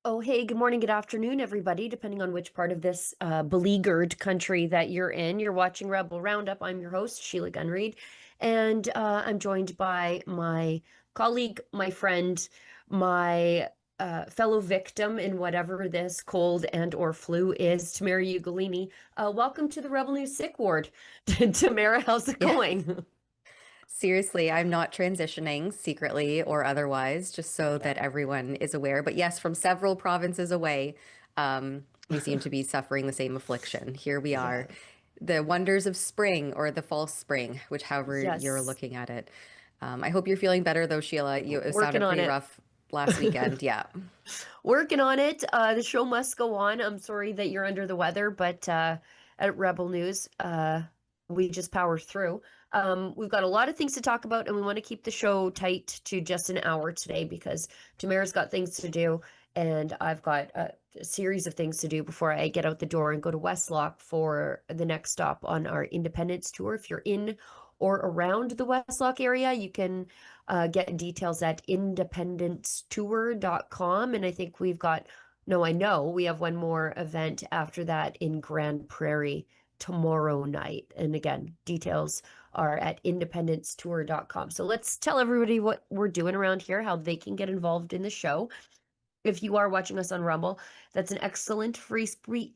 Oh, hey, good morning, good afternoon, everybody, depending on which part of this beleaguered country that you're in. You're watching Rebel Roundup. I'm your host, Sheila Gunn Reid, and I'm joined by my colleague, my friend, my fellow victim in whatever this cold and or flu is, Tamara Ugolini. Welcome to the Rebel News Sick Ward. Tamara, how's it Yeah, going? seriously, I'm not transitioning secretly or otherwise, just so that everyone is aware. But yes, from several provinces away, we seem to be suffering the same affliction. Here we are, Yeah. the wonders of spring or the false spring, whichever you're Yes. looking at it. I hope you're feeling better though, Sheila. It Working sounded on pretty it. rough last weekend. Yeah. Working on it. The show must go on. I'm sorry that you're under the weather, but at Rebel News, we just power through. We've got a lot of things to talk about, and we want to keep the show tight to just an hour today because Tamara's got things to do, and I've got a series of things to do before I get out the door and go to Westlock for the next stop on our Independence tour. If you're in or around the Westlock area, you can get details at independencetour.com. And I think we've got, no, I know we have one more event after that in Grand Prairie tomorrow night. And again, details are at independencetour.com. So let's tell everybody what we're doing around here, how they can get involved in the show. If you are watching us on Rumble, that's an excellent free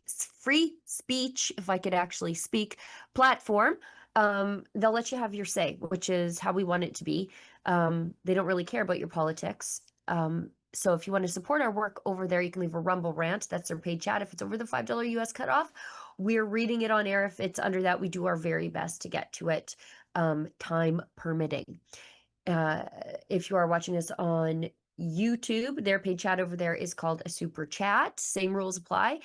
speech, if I could actually speak, platform. They'll let you have your say, which is how we want it to be. They don't really care about your politics. So if you want to support our work over there, you can leave a Rumble rant. That's their paid chat. If it's over the $5 US cutoff, we're reading it on air. If it's under that, we do our very best to get to it, time permitting. Uh, if you are watching us on YouTube, their paid chat over there is called a super chat. Same rules apply.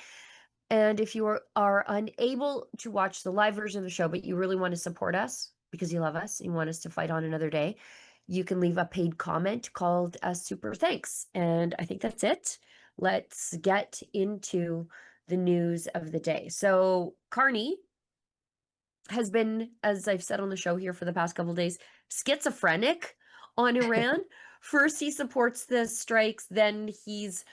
And if you are unable to watch the live version of the show, but you really want to support us because you love us and you want us to fight on another day, you can leave a paid comment called a super thanks. And I think that's it. Let's get into the news of the day. So, Carney has been, as I've said on the show here for the past couple of days, schizophrenic on Iran. First, he supports the strikes, then he's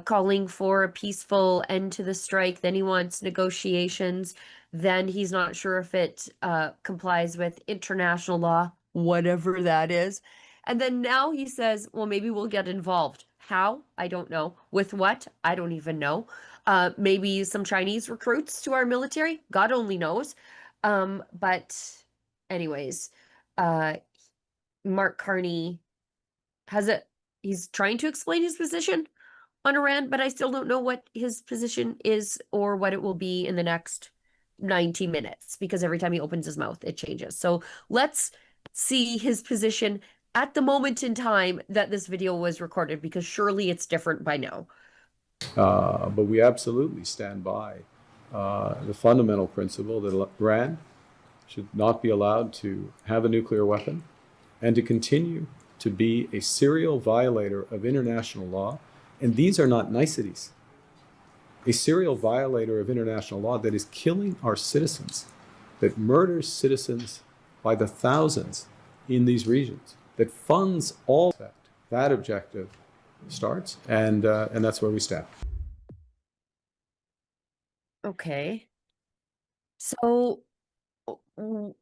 calling for a peaceful end to the strike, then he wants negotiations, then he's not sure if it complies with international law, whatever that is. And then now he says, well, maybe we'll get involved. How? I don't know. With what? I don't even know. Maybe some Chinese recruits to our military? God only knows. But anyways, uh, Mark Carney has a he's trying to explain his position on Iran, but I still don't know what his position is or what it will be in the next 90 minutes because every time he opens his mouth, it changes. So let's see his position at the moment in time that this video was recorded because surely it's different by now. But we absolutely stand by the fundamental principle that Iran should not be allowed to have a nuclear weapon and to continue to be a serial violator of international law. And these are not niceties. A serial violator of international law that is killing our citizens, that murders citizens by the thousands in these regions, that funds all that objective starts, and that's where we stand. Okay. So w-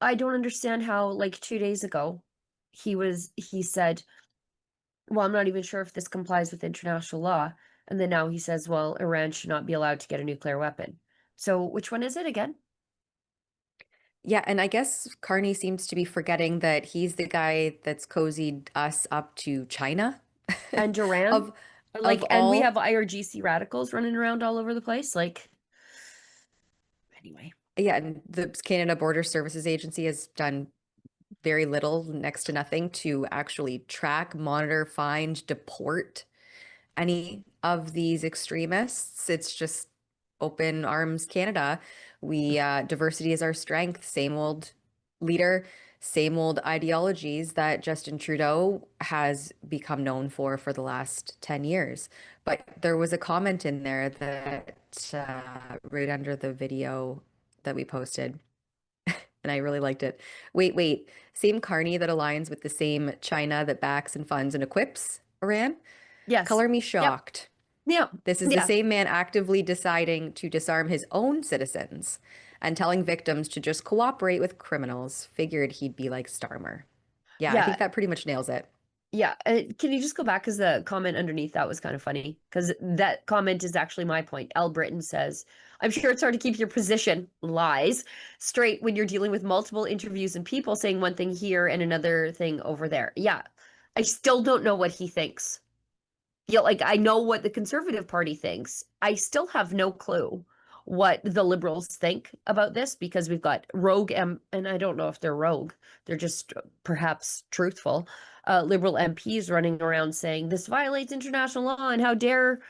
I don't understand how like 2 days ago he said, well, I'm not even sure if this complies with international law. And then now he says, well, Iran should not be allowed to get a nuclear weapon. So which one is it again? Yeah, and I guess Carney seems to be forgetting that he's the guy that's cozied us up to China And Iran? of Like, and we have all. IRGC radicals running around all over the place. Like, anyway. Yeah, and the Canada Border Services Agency has done very little, next to nothing, to actually track, monitor, find, deport any of these extremists. It's just open arms Canada. We diversity is our strength. Same old leader, same old ideologies that Justin Trudeau has become known for the last 10 years. But there was a comment in there that right under the video that we posted, and I really liked it. Wait, same Carney that aligns with the same China that backs and funds and equips Iran? Yes. Color me Yep. shocked. Yeah. This is the Yeah. same man actively deciding to disarm his own citizens and telling victims to just cooperate with criminals. Figured he'd be like Starmer. Yeah, I Yeah. think that pretty much nails it. Yeah. Can you just go back? Because the comment underneath that was kind of funny. Because that comment is actually my point. L. Britton says, I'm sure it's hard to keep your position, lies, straight when you're dealing with multiple interviews and people saying one thing here and another thing over there. Yeah. I still don't know what he thinks. Yeah, like I know what the Conservative Party thinks. I still have no clue what the Liberals think about this because we've got rogue and I don't know if they're rogue. They're just perhaps truthful. Liberal MPs running around saying this violates international law and how dare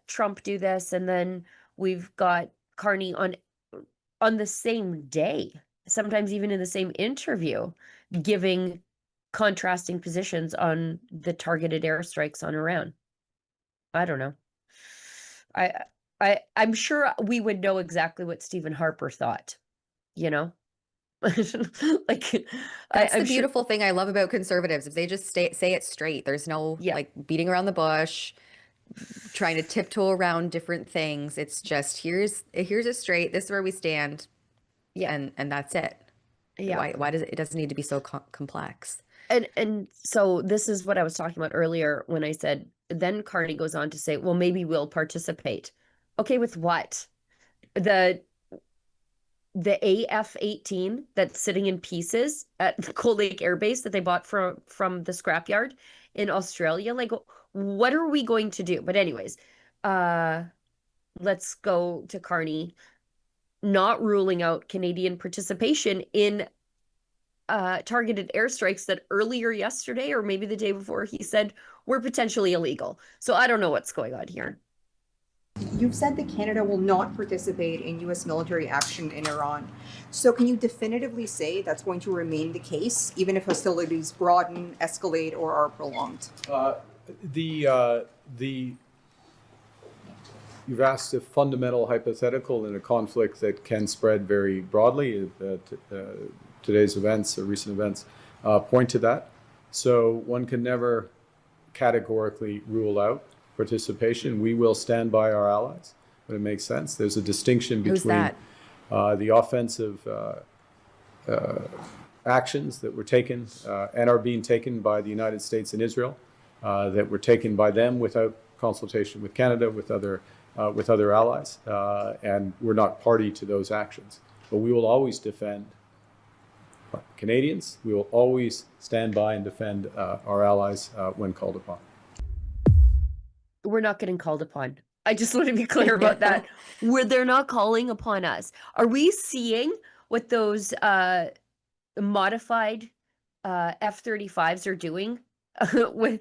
Trump do this? And then we've got Carney on the same day, sometimes even in the same interview, giving contrasting positions on the targeted airstrikes on Iran. I don't know. I I'm sure we would know exactly what Stephen Harper thought, you know? Like That's the I'm sure beautiful thing I love about conservatives. If they just say it straight, there's no yeah. like beating around the bush, trying to tiptoe around different things. It's just here's it straight. This is where we stand, Yeah. and that's it. Yeah. Why does it doesn't need to be so complex? And so this is what I was talking about earlier when I said then Carney goes on to say, well, maybe we'll participate. Okay, with what? The AF-18 that's sitting in pieces at the Cold Lake Air Base that they bought from the scrapyard in Australia. Like, what are we going to do? But anyways, let's go to Carney not ruling out Canadian participation in targeted airstrikes that earlier yesterday or maybe the day before he said were potentially illegal. So I don't know what's going on here. You've said that Canada will not participate in U.S. military action in Iran. So can you definitively say that's going to remain the case, even if hostilities broaden, escalate, or are prolonged? You've asked a fundamental hypothetical in a conflict that can spread very broadly. Today's events, recent events, point to that. So one can never categorically rule out participation. We will stand by our allies when it makes sense. There's a distinction Who's between that? the offensive actions that were taken and are being taken by the United States and Israel, that were taken by them without consultation with Canada, with other allies, and we're not party to those actions. But we will always defend Canadians. We will always stand by and defend our allies when called upon. We're not getting called upon. I just want to be clear about that. They're not calling upon us. Are we seeing what those modified F-35s are doing with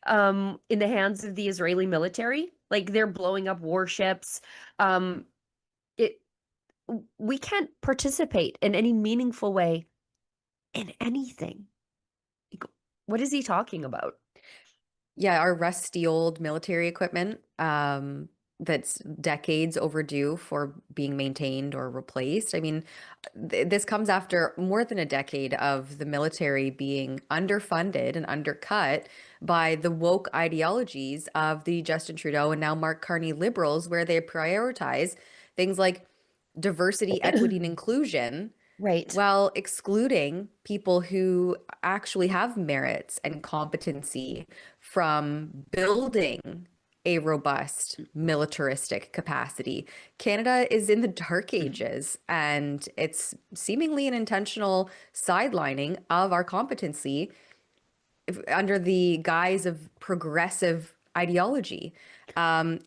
in the hands of the Israeli military? Like they're blowing up warships. We can't participate in any meaningful way in anything. What is he talking about? Yeah, our rusty old military equipment that's decades overdue for being maintained or replaced. I mean, this comes after more than a decade of the military being underfunded and undercut by the woke ideologies of the Justin Trudeau and now Mark Carney Liberals, where they prioritize things like diversity, equity, and inclusion, Right. while excluding people who actually have merits and competency from building a robust militaristic capacity. Canada is in the dark ages, and it's seemingly an intentional sidelining of our competency under the guise of progressive ideology. To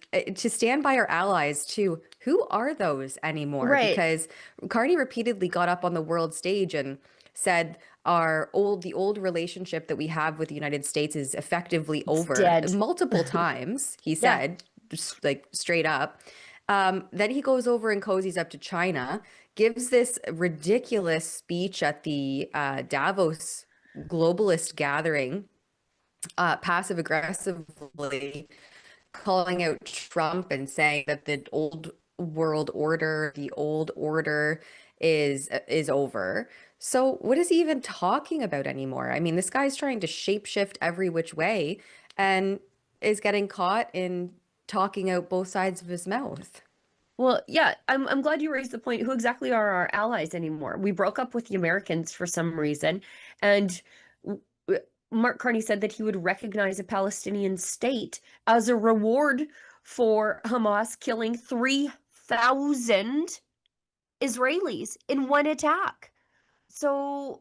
stand by our allies too. Who are those anymore? Right. Because Carney repeatedly got up on the world stage and said the old relationship that we have with the United States is effectively over. Dead. Multiple times, he said, just like straight up. Then he goes over and cozies up to China, gives this ridiculous speech at the Davos globalist gathering, passive aggressively calling out Trump and saying that the old world order, the old order is over. So what is he even talking about anymore? I mean, this guy's trying to shapeshift every which way, and is getting caught in talking out both sides of his mouth. Well, yeah, I'm glad you raised the point. Who exactly are our allies anymore? We broke up with the Americans for some reason, and Mark Carney said that he would recognize a Palestinian state as a reward for Hamas killing 3,000 Israelis in one attack. So,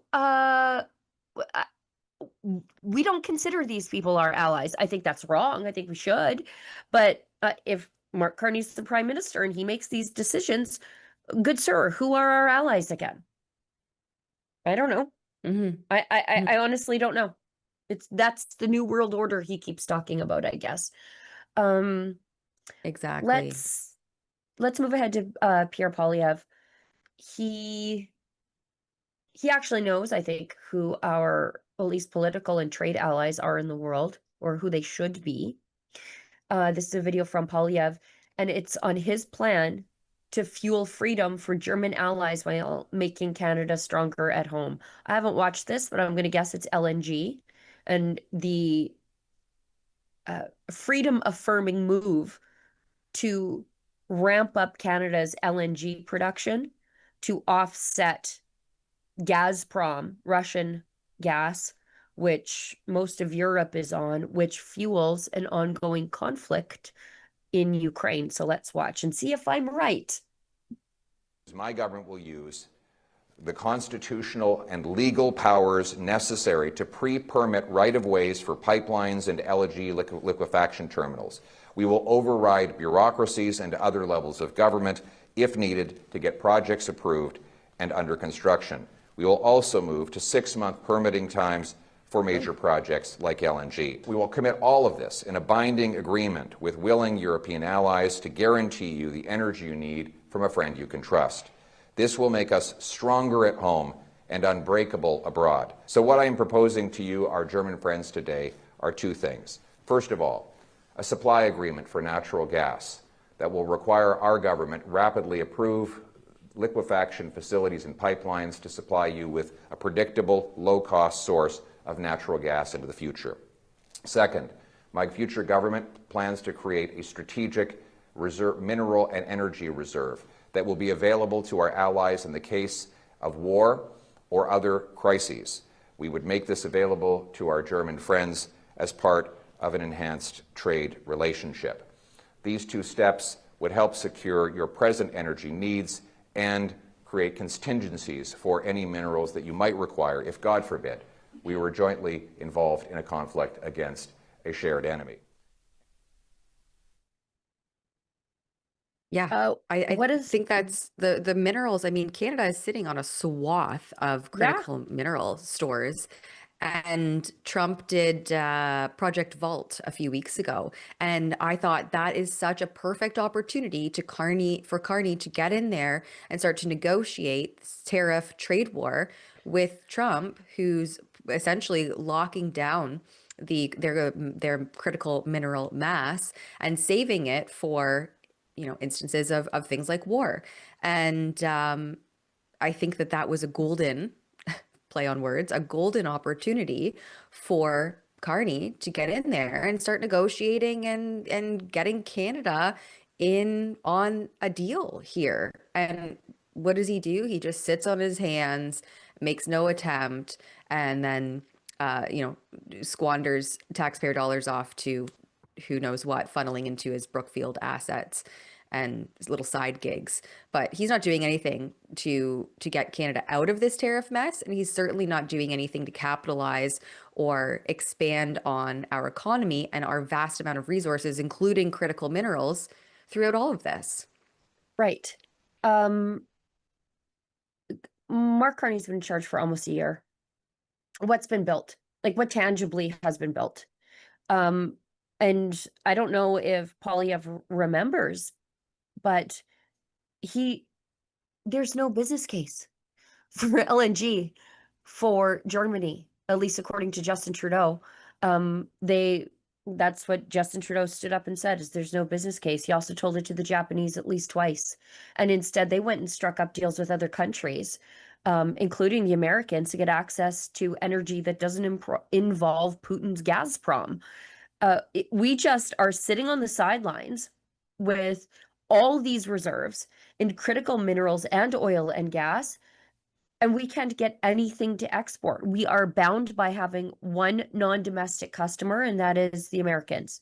we don't consider these people our allies. I think that's wrong. I think we should. But if Mark Carney's the prime minister and he makes these decisions, good sir, who are our allies again? I don't know. Mm-hmm. I honestly don't know. That's the new world order he keeps talking about, I guess. Exactly. Let's move ahead to Pierre Poilievre. He actually knows, I think, who our at least political and trade allies are in the world, or who they should be. This is a video from Poilievre, and it's on his plan to fuel freedom for German allies while making Canada stronger at home. I haven't watched this, but I'm going to guess it's LNG and the freedom-affirming move to ramp up Canada's LNG production to offset Gazprom, Russian gas, which most of Europe is on, which fuels an ongoing conflict in Ukraine. So let's watch and see if I'm right. My government will use the constitutional and legal powers necessary to pre-permit right-of-ways for pipelines and LNG liquefaction terminals. We will override bureaucracies and other levels of government if needed to get projects approved and under construction. We will also move to 6-month permitting times for major projects like LNG. We will commit all of this in a binding agreement with willing European allies to guarantee you the energy you need from a friend you can trust. This will make us stronger at home and unbreakable abroad. So what I am proposing to you, our German friends, today are two things. First of all, a supply agreement for natural gas that will require our government rapidly approve liquefaction facilities and pipelines to supply you with a predictable, low-cost source of natural gas into the future. Second, my future government plans to create a strategic reserve, mineral and energy reserve that will be available to our allies in the case of war or other crises. We would make this available to our German friends as part of an enhanced trade relationship. These two steps would help secure your present energy needs and create contingencies for any minerals that you might require if, God forbid, we were jointly involved in a conflict against a shared enemy. Yeah, I what is think that's the minerals. I mean, Canada is sitting on a swath of critical mineral stores. And Trump did Project Vault a few weeks ago. And I thought that is such a perfect opportunity for Carney to get in there and start to negotiate this tariff trade war with Trump, who's essentially locking down their critical mineral mass and saving it for, instances of things like war. And I think that was a golden play on words, a golden opportunity for Carney to get in there and start negotiating and getting Canada in on a deal here. And what does he do? He just sits on his hands, makes no attempt, and then squanders taxpayer dollars off to who knows what, funneling into his Brookfield assets and little side gigs. But he's not doing anything to get Canada out of this tariff mess, and he's certainly not doing anything to capitalize or expand on our economy and our vast amount of resources, including critical minerals, throughout all of this. right. Mark Carney's been in charge for almost a year. What's been built? Like, what tangibly has been built? And I don't know if Poilievre remembers, but there's no business case for LNG for Germany, at least according to Justin Trudeau. That's what Justin Trudeau stood up and said, is there's no business case. He also told it to the Japanese at least twice. And instead they went and struck up deals with other countries, including the Americans, to get access to energy that doesn't involve Putin's Gazprom. We just are sitting on the sidelines with all these reserves in critical minerals and oil and gas, and we can't get anything to export. We are bound by having one non-domestic customer, and that is the Americans.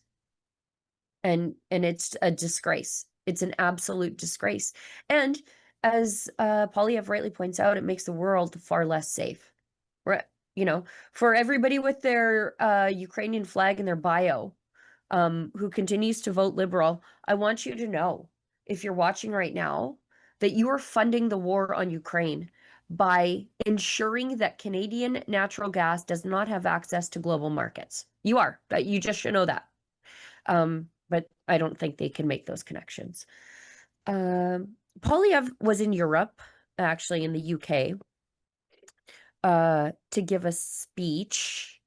And it's a disgrace. It's an absolute disgrace. And as Poilievre rightly points out, it makes the world far less safe. Right? You know, for everybody with their Ukrainian flag in their bio, who continues to vote Liberal, I want you to know, if you're watching right now, that you are funding the war on Ukraine by ensuring that Canadian natural gas does not have access to global markets. You are. You just should know that. But I don't think they can make those connections. Poilievre was in Europe, actually in the UK, to give a speech.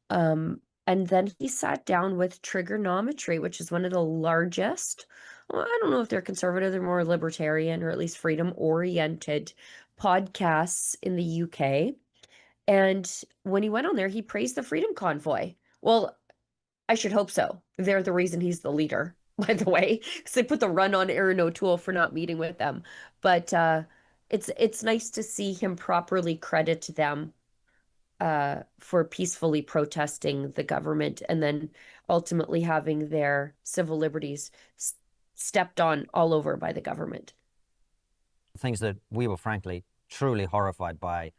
And then he sat down with Trigonometry, which is one of the largest, well, I don't know if they're conservative, they're more libertarian or at least freedom-oriented podcasts in the UK. And when he went on there, he praised the Freedom Convoy. Well, I should hope so. They're the reason he's the leader, by the way, because they put the run on Erin O'Toole for not meeting with them. But it's nice to see him properly credit them for peacefully protesting the government and then ultimately having their civil liberties stepped on all over by the government. Things that we were frankly truly horrified by,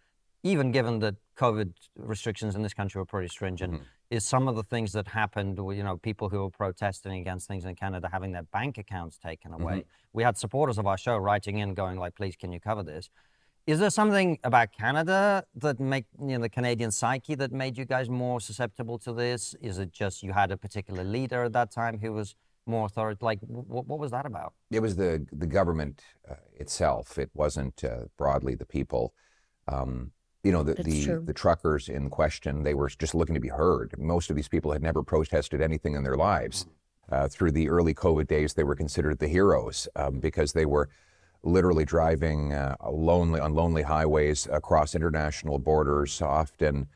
even given that COVID restrictions in this country were pretty stringent, is some of the things that happened, you know, people who were protesting against things in Canada having their bank accounts taken away. We had supporters of our show writing in going like, please, can you cover this? Is there something about Canada that make, you know, the Canadian psyche that made you guys more susceptible to this? Is it just you had a particular leader at that time who was more authoritative? Like, what was that about? It was the government itself. It wasn't broadly the people. You know, the truckers in question, they were just looking to be heard. Most of these people had never protested anything in their lives. Through the early COVID days, they were considered the heroes because they were literally driving on lonely highways across international borders, often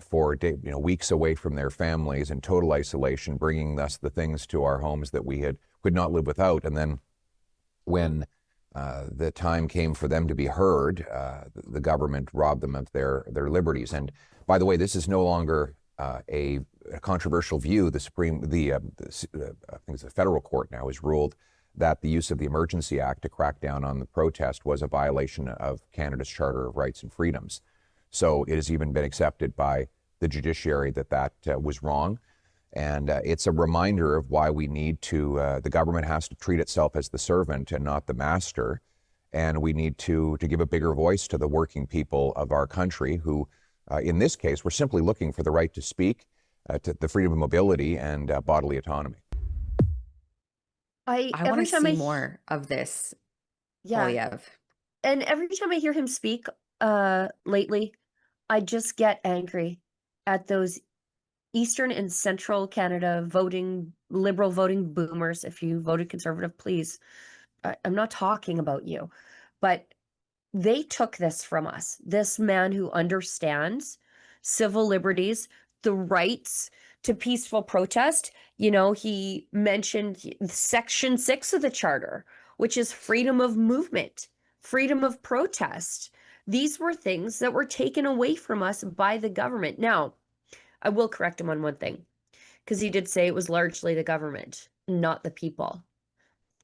for weeks away from their families in total isolation, bringing us the things to our homes that we could not live without. And then when the time came for them to be heard, the government robbed them of their liberties. And by the way, this is no longer a controversial view. I think it's the federal court now has ruled that the use of the Emergency Act to crack down on the protest was a violation of Canada's Charter of Rights and Freedoms. So it has even been accepted by the judiciary that was wrong. And it's a reminder of why we need to, the government has to treat itself as the servant and not the master. And we need to give a bigger voice to the working people of our country who, in this case, were simply looking for the right to speak, to the freedom of mobility and bodily autonomy. I want to see more of this. Poilievre. And every time I hear him speak lately, I just get angry at those Eastern and Central Canada Liberal voting boomers. If you voted Conservative, please. I'm not talking about you. But they took this from us. This man who understands civil liberties, the rights to peaceful protest. You know, he mentioned Section 6 of the Charter, which is freedom of movement, freedom of protest. These were things that were taken away from us by the government. Now, I will correct him on one thing, because he did say it was largely the government, not the people.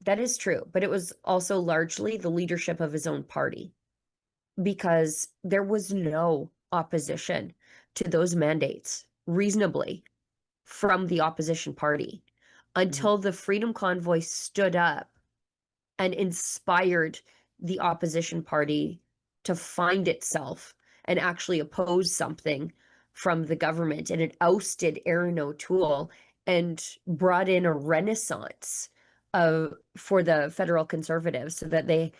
That is true, but it was also largely the leadership of his own party, because there was no opposition to those mandates reasonably from the opposition party until the Freedom Convoy stood up and inspired the opposition party to find itself and actually oppose something from the government. And it ousted Erin O'Toole and brought in a renaissance for the federal Conservatives so that they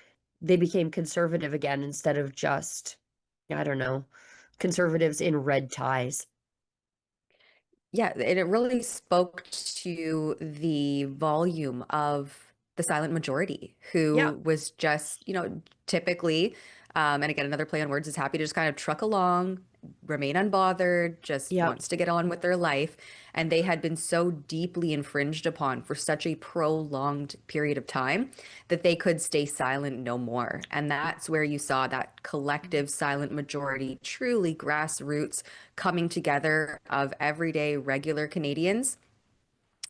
became conservative again instead of just, I don't know, conservatives in red ties. Yeah, and it really spoke to the volume of the silent majority who was just, you know, typically And again, another play on words, is happy to just kind of truck along, remain unbothered, just Yep. wants to get on with their life. And they had been so deeply infringed upon for such a prolonged period of time that they could stay silent no more. And that's where you saw that collective silent majority, truly grassroots coming together of everyday regular Canadians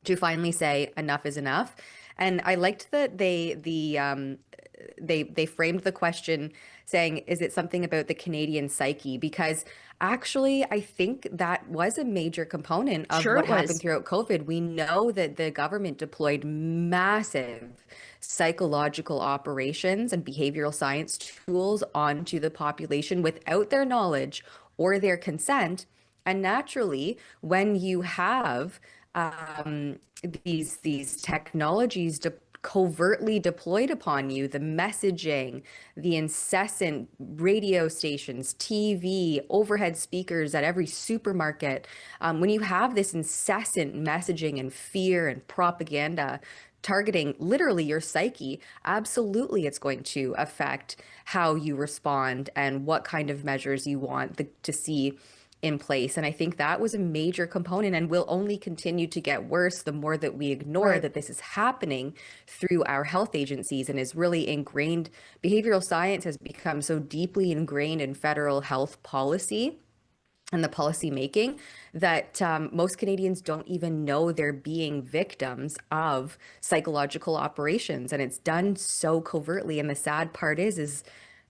to finally say enough is enough. And I liked that they framed the question saying, is it something about the Canadian psyche? Because actually, I think that was a major component of Sure what it was. happened throughout COVID. We know that the government deployed massive psychological operations and behavioral science tools onto the population without their knowledge or their consent. And naturally, when you have these technologies covertly deployed upon you, the messaging, the incessant radio stations, TV, overhead speakers at every supermarket, when you have this incessant messaging and fear and propaganda targeting literally your psyche, absolutely it's going to affect how you respond and what kind of measures you want to see in place. And I think that was a major component and will only continue to get worse the more that we ignore Right. that this is happening through our health agencies and is really ingrained. Behavioral science has become so deeply ingrained in federal health policy and the policy making that most Canadians don't even know they're being victims of psychological operations. And it's done so covertly. And the sad part is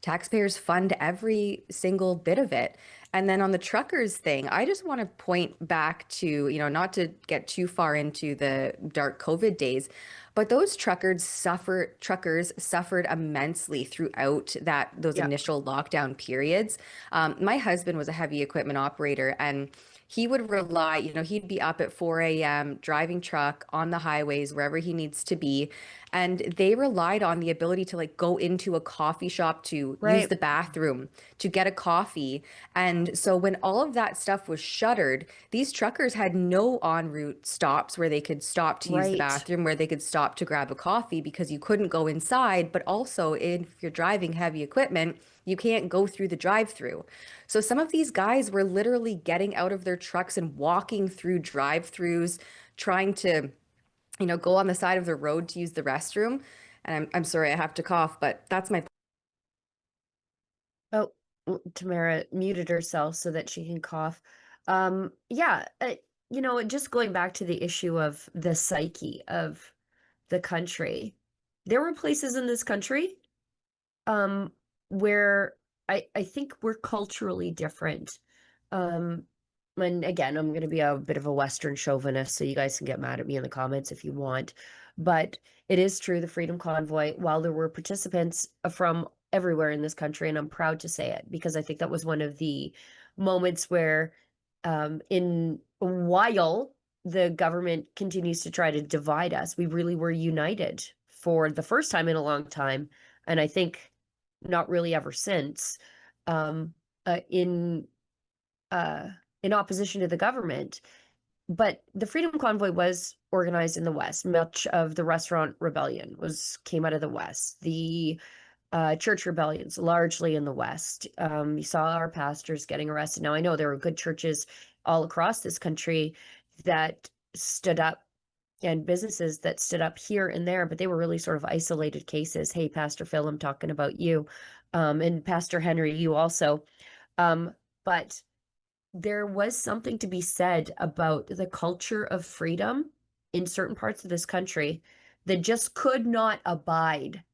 taxpayers fund every single bit of it. And then on the truckers thing, I just want to point back to, not to get too far into the dark COVID days, but those truckers suffered immensely throughout those Yeah. initial lockdown periods. My husband was a heavy equipment operator, and he would rely, he'd be up at 4 a.m. driving truck on the highways wherever he needs to be. And they relied on the ability to go into a coffee shop, to use Right. the bathroom, to get a coffee. And so when all of that stuff was shuttered, these truckers had no en route stops where they could stop to use the Right. bathroom, where they could stop to grab a coffee, because you couldn't go inside. But also, if you're driving heavy equipment, you can't go through the drive-through. So some of these guys were literally getting out of their trucks and walking through drive-throughs, trying to, go on the side of the road to use the restroom. And I'm sorry, I have to cough, but that's my. Oh, Tamara muted herself so that she can cough. Yeah, just going back to the issue of the psyche of the country, there were places in this country where I think we're culturally different. Um, and again, I'm going to be a bit of a Western chauvinist, so you guys can get mad at me in the comments if you want. But it is true, the Freedom Convoy, while there were participants from everywhere in this country, and I'm proud to say it, because I think that was one of the moments where, while the government continues to try to divide us, we really were united for the first time in a long time. And I think not really ever since, um, uh, in in opposition to the government. But the Freedom Convoy was organized in the West. Much of the restaurant rebellion came out of the West. The church rebellions largely in the West. You saw our pastors getting arrested. Now I know there were good churches all across this country that stood up, and businesses that stood up here and there, but they were really sort of isolated cases. Hey, Pastor Phil, I'm talking about you. And Pastor Henry, you also. But there was something to be said about the culture of freedom in certain parts of this country that just could not abide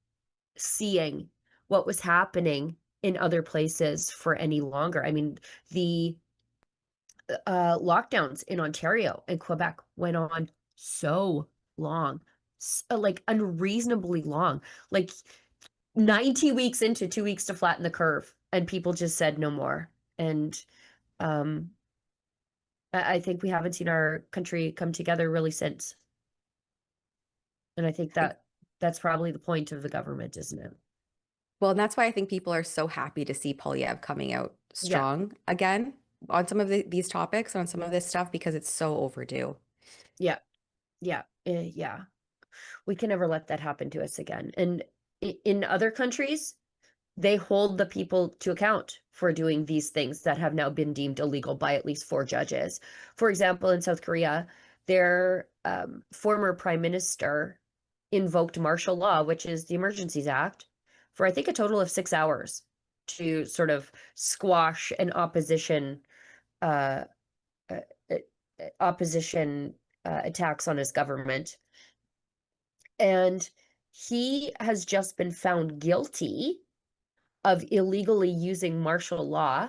seeing what was happening in other places for any longer. I mean, the lockdowns in Ontario and Quebec went on so long, like unreasonably long, like 90 weeks into 2 weeks to flatten the curve, and people just said no more. And um, I think we haven't seen our country come together really since. And I think that's probably the point of the government, isn't it? Well, and that's why I think people are so happy to see Poilievre coming out Yeah. strong again on some of these topics, on some of this stuff, because it's so overdue. Yeah. Yeah. We can never let that happen to us again. And in other countries, they hold the people to account for doing these things that have now been deemed illegal by at least 4 judges. For example, in South Korea, their former prime minister invoked martial law, which is the Emergencies Act, for I think a total of 6 hours to sort of squash an opposition uh, attacks on his government. And he has just been found guilty of illegally using martial law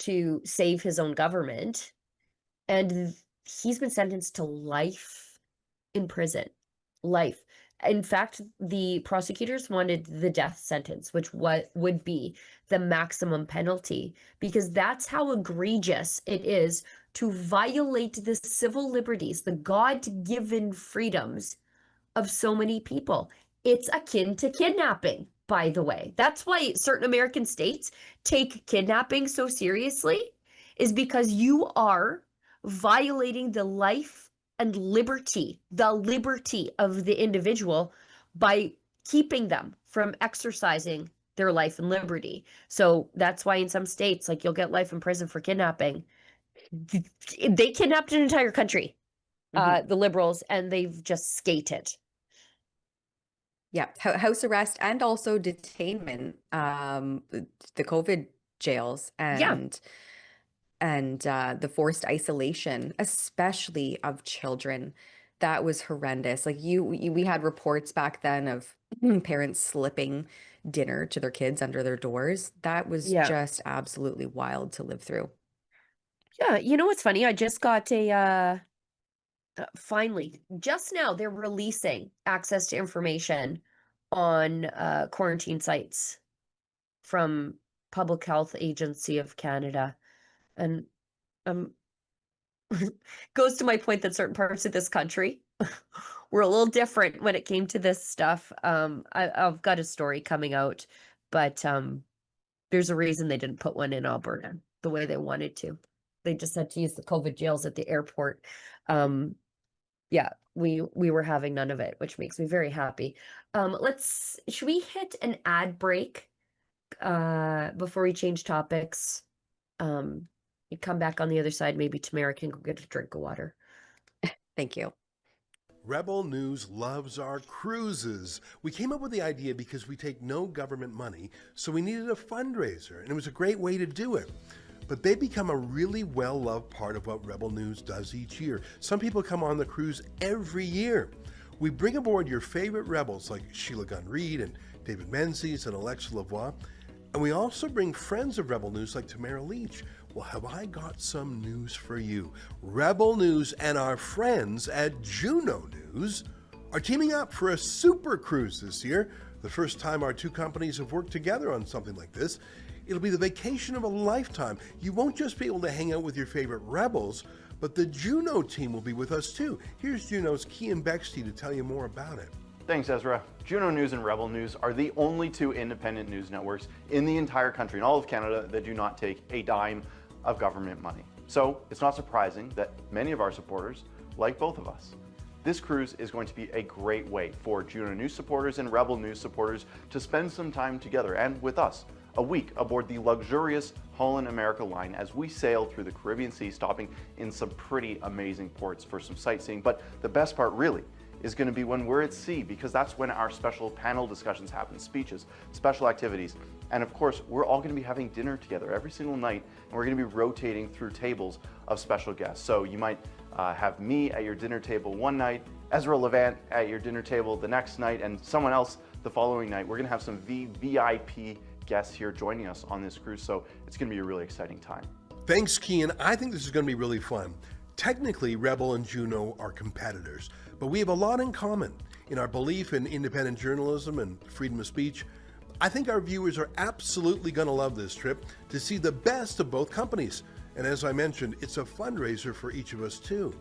to save his own government. And he's been sentenced to life in prison. Life. In fact, the prosecutors wanted the death sentence, which would be the maximum penalty, because that's how egregious it is to violate the civil liberties, the God-given freedoms of so many people. It's akin to kidnapping, by the way. That's why certain American states take kidnapping so seriously, is because you are violating the life and liberty, of the individual by keeping them from exercising their life and liberty. So that's why in some states, like, you'll get life in prison for kidnapping. They kidnapped an entire country, the Liberals, and they've just skated. Yeah, house arrest and also detainment, the COVID jails and the forced isolation, especially of children. That was horrendous. Like we had reports back then of parents slipping dinner to their kids under their doors. That was just absolutely wild to live through. Yeah, you know what's funny? I just got finally, just now, they're releasing access to information on quarantine sites from Public Health Agency of Canada. And goes to my point that certain parts of this country were a little different when it came to this stuff. I've got a story coming out, but there's a reason they didn't put one in Alberta the way they wanted to. They just had to use the COVID jails at the airport. Yeah, we were having none of it, which makes me very happy. Should we hit an ad break before we change topics? You come back on the other side, maybe Tamara can go get a drink of water. Thank you. Rebel News loves our cruises. We came up with the idea because we take no government money, so we needed a fundraiser, and it was a great way to do it. But they become a really well-loved part of what Rebel News does each year. Some people come on the cruise every year. We bring aboard your favorite rebels like Sheila Gunn Reid and David Menzies and Alexa Lavoie. And we also bring friends of Rebel News like Tamara Leach. Well, have I got some news for you? Rebel News and our friends at Juno News are teaming up for a super cruise this year. The first time our two companies have worked together on something like this. It'll be the vacation of a lifetime. You won't just be able to hang out with your favorite rebels, but the Juno team will be with us too. Here's Juno's Cian Bexte to tell you more about it. Thanks, Ezra. Juno News and Rebel News are the only two independent news networks in the entire country, in all of Canada, that do not take a dime of government money. So it's not surprising that many of our supporters like both of us. This cruise is going to be a great way for Juno News supporters and Rebel News supporters to spend some time together and with us. A week aboard the luxurious Holland America line as we sail through the Caribbean Sea, stopping in some pretty amazing ports for some sightseeing. But the best part really is going to be when we're at sea, because that's when our special panel discussions happen, speeches, special activities. And of course, we're all going to be having dinner together every single night, and we're going to be rotating through tables of special guests. So you might have me at your dinner table one night, Ezra Levant at your dinner table the next night, and someone else the following night. We're going to have some VIP guests here joining us on this cruise, so it's going to be a really exciting time. Thanks, Cian. I think this is going to be really fun. Technically, Rebel and Juno are competitors, but we have a lot in common in our belief in independent journalism and freedom of speech. I think our viewers are absolutely going to love this trip to see the best of both companies. And as I mentioned, it's a fundraiser for each of us too.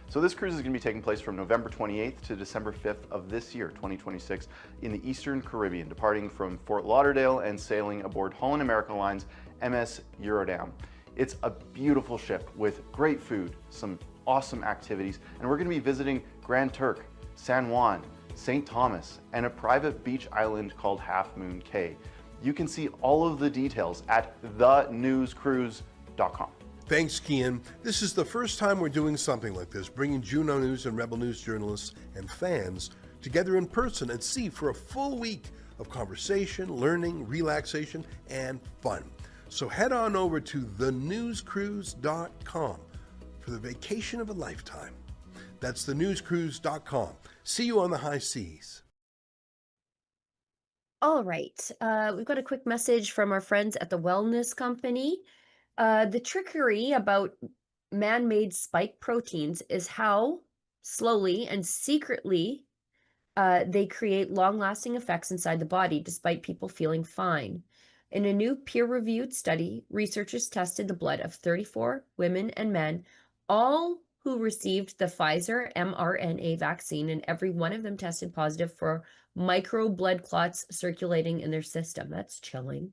So this cruise is going to be taking place from November 28th to December 5th of this year, 2026, in the Eastern Caribbean, departing from Fort Lauderdale and sailing aboard Holland America Line's MS Eurodam. It's a beautiful ship with great food, some awesome activities, and we're going to be visiting Grand Turk, San Juan, St. Thomas, and a private beach island called Half Moon Cay. You can see all of the details at thenewscruise.com. Thanks, Kian. This is the first time we're doing something like this, bringing Juno News and Rebel News journalists and fans together in person at sea for a full week of conversation, learning, relaxation, and fun. So head on over to thenewscruise.com for the vacation of a lifetime. That's thenewscruise.com. See you on the high seas. All right. We've got a quick message from our friends at the Wellness Company. The trickery about man-made spike proteins is how slowly and secretly they create long-lasting effects inside the body despite people feeling fine. In a new peer-reviewed study, researchers tested the blood of 34 women and men, all who received the Pfizer mRNA vaccine, and every one of them tested positive for micro blood clots circulating in their system. That's chilling.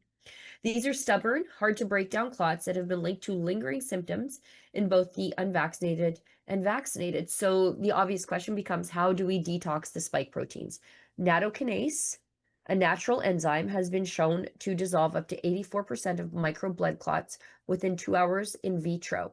These are stubborn, hard to break down clots that have been linked to lingering symptoms in both the unvaccinated and vaccinated. So the obvious question becomes, how do we detox the spike proteins? Nattokinase, a natural enzyme, has been shown to dissolve up to 84% of micro blood clots within 2 hours in vitro.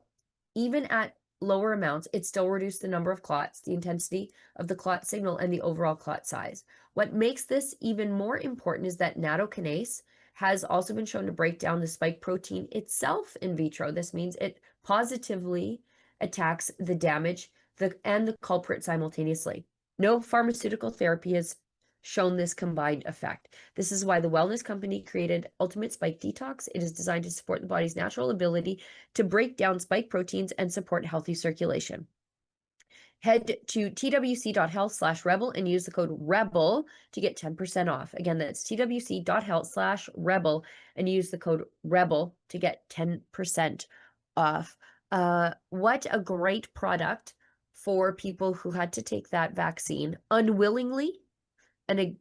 Even at lower amounts, it still reduced the number of clots, the intensity of the clot signal, and the overall clot size. What makes this even more important is that nattokinase has also been shown to break down the spike protein itself in vitro. This means it positively attacks the damage and the culprit simultaneously. No pharmaceutical therapy has shown this combined effect. This is why the Wellness Company created Ultimate Spike Detox. It is designed to support the body's natural ability to break down spike proteins and support healthy circulation. Head to twc.health/rebel and use the code REBEL to get 10% off. Again, that's twc.health/rebel and use the code REBEL to get 10% off. What a great product for people who had to take that vaccine unwillingly and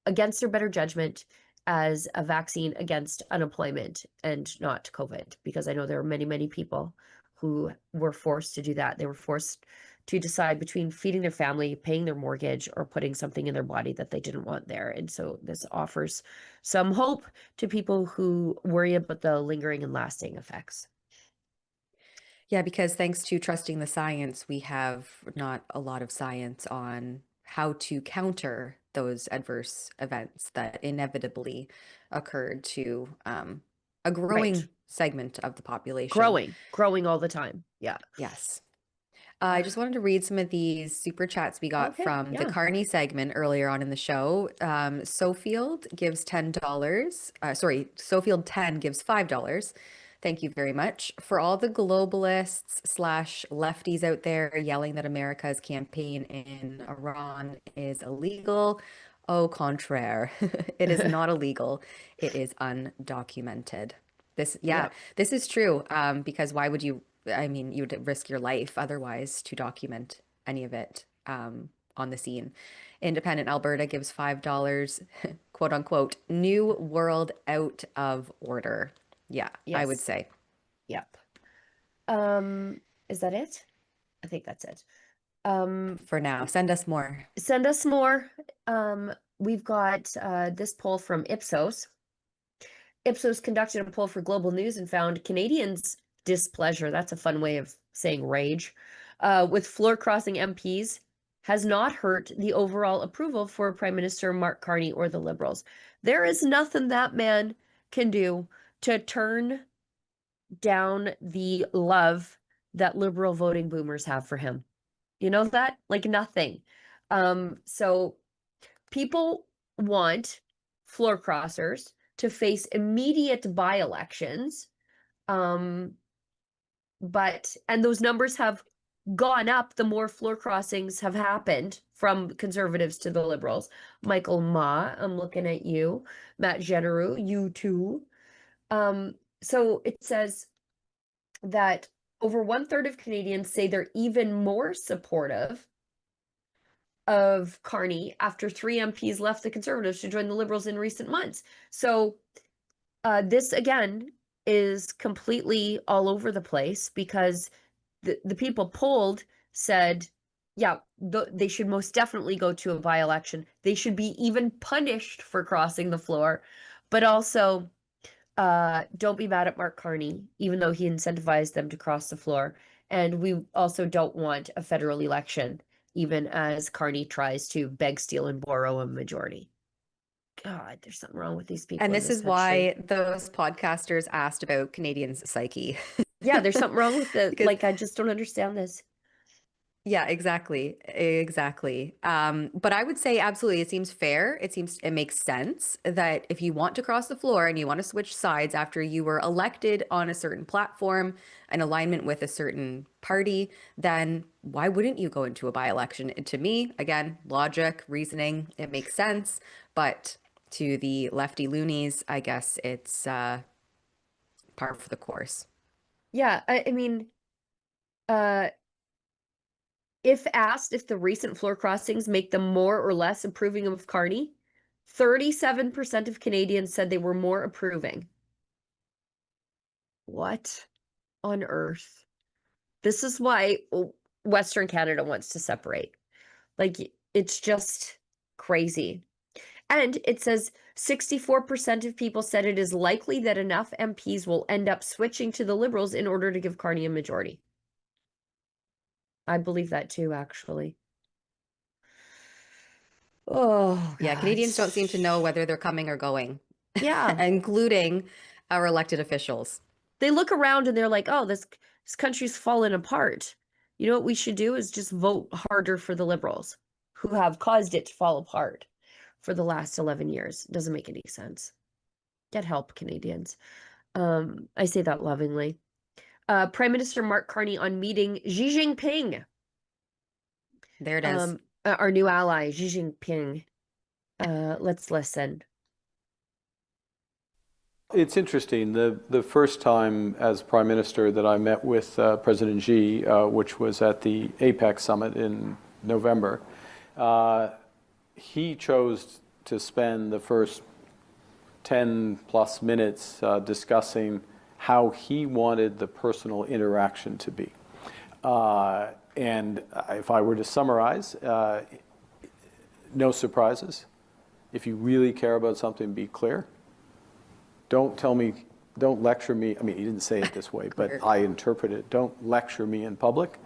against their better judgment as a vaccine against unemployment and not COVID, because I know there are many, many people who were forced to do that. They were forced to decide between feeding their family, paying their mortgage, or putting something in their body that they didn't want there. And so this offers some hope to people who worry about the lingering and lasting effects. Yeah, because thanks to trusting the science, we have not a lot of science on how to counter those adverse events that inevitably occurred to a growing segment of the population. Growing all the time. Yeah. Yes. I just wanted to read some of these super chats we got from the Carney segment earlier on in the show. Sofield gives $10. Sofield 10 gives $5. Thank you very much. For all the globalists/lefties out there yelling that America's campaign in Iran is illegal, au contraire, it is not illegal. It is undocumented. This is true. Because why would you? I mean, you would risk your life otherwise to document any of it on the scene. Independent Alberta gives $5, quote unquote, new world out of order. Yeah, yes. I would say. Yep. Is that it? I think that's it. For now, send us more. Send us more. We've got this poll from Ipsos. Ipsos conducted a poll for Global News and found Canadians' displeasure, that's a fun way of saying rage, with floor-crossing MPs has not hurt the overall approval for Prime Minister Mark Carney or the Liberals. There is nothing that man can do to turn down the love that Liberal voting boomers have for him. You know that? Like nothing. So people want floor crossers to face immediate by-elections. And those numbers have gone up the more floor crossings have happened from Conservatives to the Liberals. Michael Ma, I'm looking at you. Matt Genereux, you too. So it says that over 1/3 of Canadians say they're even more supportive of Carney after 3 MPs left the Conservatives to join the Liberals in recent months. So this, again, is completely all over the place because the people polled said, yeah, they should most definitely go to a by-election. They should be even punished for crossing the floor. But also, don't be mad at Mark Carney, even though he incentivized them to cross the floor. And we also don't want a federal election, even as Carney tries to beg, steal, and borrow a majority. God, there's something wrong with these people And in this this is country. why those podcasters asked about Canadians' psyche. Yeah, there's something wrong with the, Because like, I just don't understand this. yeah, exactly. Exactly. But I would say absolutely, it seems fair. It makes sense that if you want to cross the floor and you want to switch sides after you were elected on a certain platform, an alignment with a certain party, then why wouldn't you go into a by-election? And to me, again, logic, reasoning, it makes sense. But to the lefty loonies, I guess it's par for the course. Yeah, I mean, uh, if asked if the recent floor crossings make them more or less approving of Carney, 37% of Canadians said they were more approving. What on earth? This is why Western Canada wants to separate. Like, it's just crazy. And it says 64% of people said it is likely that enough MPs will end up switching to the Liberals in order to give Carney a majority. I believe that too, actually. Oh, Yeah, God. Canadians don't seem to know whether they're coming or going, Yeah. including our elected officials. They look around and they're like, oh, this country's fallen apart. You know what we should do is just vote harder for the Liberals who have caused it to fall apart for the last 11 years. Doesn't make any sense. Get help, Canadians. I say that lovingly. Prime Minister Mark Carney on meeting Xi Jinping. There it is. Our new ally, Xi Jinping. Let's listen. It's interesting. The first time as Prime Minister that I met with President Xi, which was at the APEC summit in November, he chose to spend the first 10 plus minutes discussing how he wanted the personal interaction to be. And if I were to summarize, no surprises. If you really care about something, be clear. Don't lecture me. I mean, he didn't say it this way, but I interpret it. Don't lecture me in public.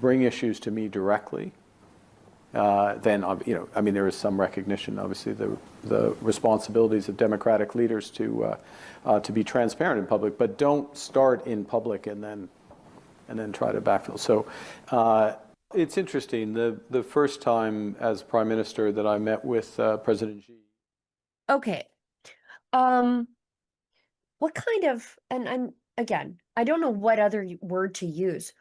Bring issues to me directly. Then, I mean, there is some recognition, obviously, the responsibilities of democratic leaders to be transparent in public, but don't start in public and then try to backfill. So it's interesting. The first time as Prime Minister that I met with President Xi. Okay. What kind of, and I don't know what other word to use.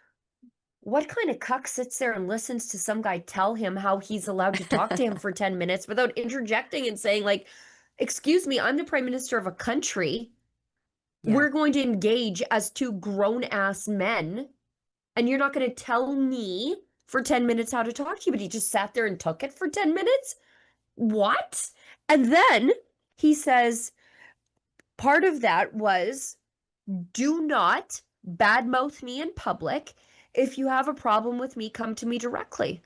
What kind of cuck sits there and listens to some guy tell him how he's allowed to talk to him for 10 minutes without interjecting and saying, like, excuse me, I'm the Prime Minister of a country. Yeah. We're going to engage as two grown-ass men, and you're not going to tell me for 10 minutes how to talk to you, but he just sat there and took it for 10 minutes? What? And then he says, part of that was, do not badmouth me in public. If you have a problem with me, come to me directly.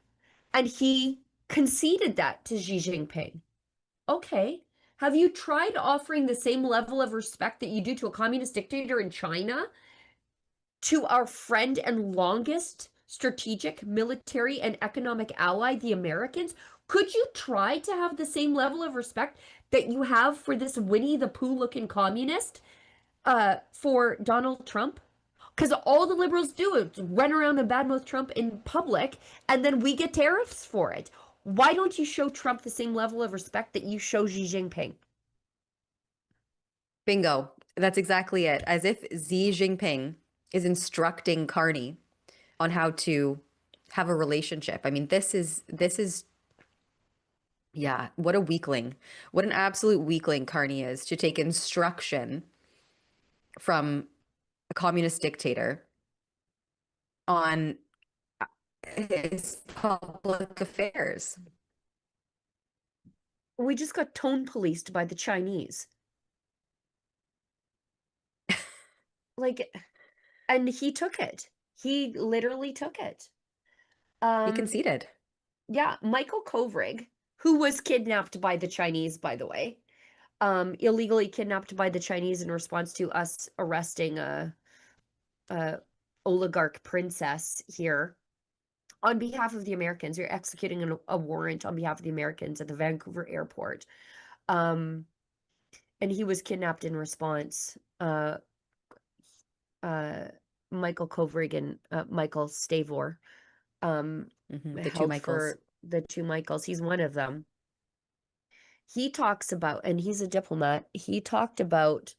And he conceded that to Xi Jinping. Okay. Have you tried offering the same level of respect that you do to a communist dictator in China to our friend and longest strategic, military, and economic ally, the Americans? Could you try to have the same level of respect that you have for this Winnie the Pooh looking communist for Donald Trump? Because all the Liberals do is run around and badmouth Trump in public, and then we get tariffs for it. Why don't you show Trump the same level of respect that you show Xi Jinping? Bingo. That's exactly it. As if Xi Jinping is instructing Carney on how to have a relationship. I mean, this is yeah, what a weakling. What an absolute weakling Carney is to take instruction from a communist dictator on his public affairs. We just got tone policed by the Chinese. Like, and he took it. He literally took it. He conceded. Yeah, Michael Kovrig, who was kidnapped by the Chinese, by the way, illegally kidnapped by the Chinese in response to us arresting a oligarch princess here on behalf of the Americans. You're executing a warrant on behalf of the Americans at the Vancouver airport. And he was kidnapped in response. Michael Kovrig and Michael Stavor The two held Michaels. for the two Michaels. He's one of them. He talks about, and he's a diplomat, he talked about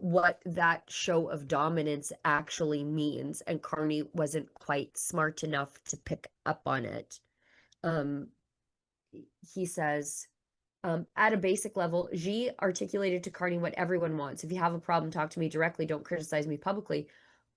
what that show of dominance actually means, and Carney wasn't quite smart enough to pick up on it. He says, at a basic level, Xi articulated to Carney what everyone wants. If you have a problem, talk to me directly. Don't criticize me publicly.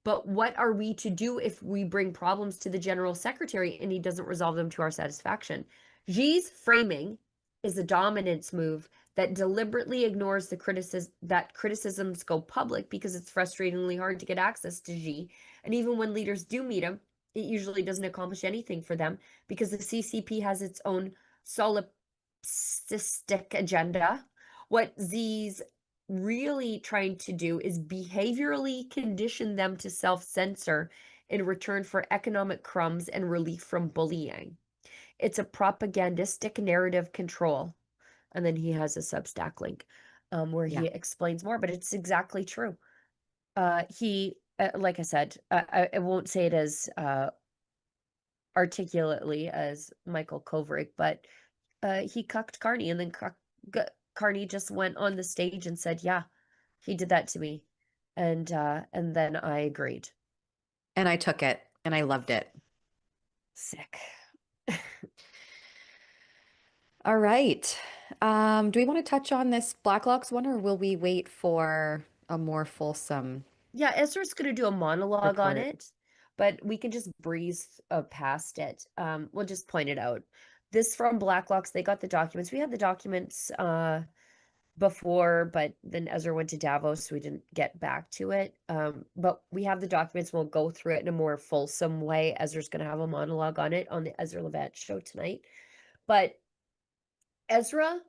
But what are we to do if we bring problems to the general secretary and he doesn't resolve them to our satisfaction? Xi's framing is a dominance move that deliberately ignores the criticisms go public because it's frustratingly hard to get access to Xi. And even when leaders do meet him, it usually doesn't accomplish anything for them because the CCP has its own solipsistic agenda. What Xi's really trying to do is behaviorally condition them to self-censor in return for economic crumbs and relief from bullying. It's a propagandistic narrative control. And then he has a Substack link where he explains more, but it's exactly true. He, like I said, I won't say it as articulately as Michael Kovrig, but he cucked Carney, and then Carney just went on the stage and said, yeah, he did that to me. And then I agreed. And I took it and I loved it. Sick. All right. Do we want to touch on this Blacklocks one, or will we wait for a more fulsome? Yeah, Ezra's going to do a monologue on Report. it, but we can just breeze past it. We'll just point it out. This from Blacklocks, they got the documents. We had the documents before, but then Ezra went to Davos, so we didn't get back to it. But we have the documents. We'll go through it in a more fulsome way. Ezra's going to have a monologue on it on the Ezra Levant show tonight. But Ezra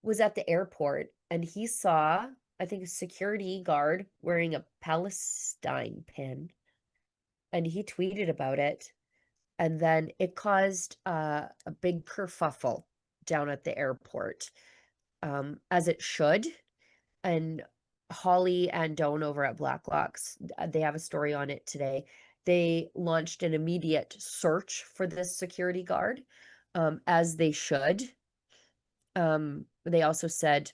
was at the airport and he saw, I think, a security guard wearing a Palestine pin, and he tweeted about it. And then it caused a big kerfuffle down at the airport, as it should. And Holly and Doan over at Blacklocks, they have a story on it today. They launched an immediate search for this security guard, as they should. They also said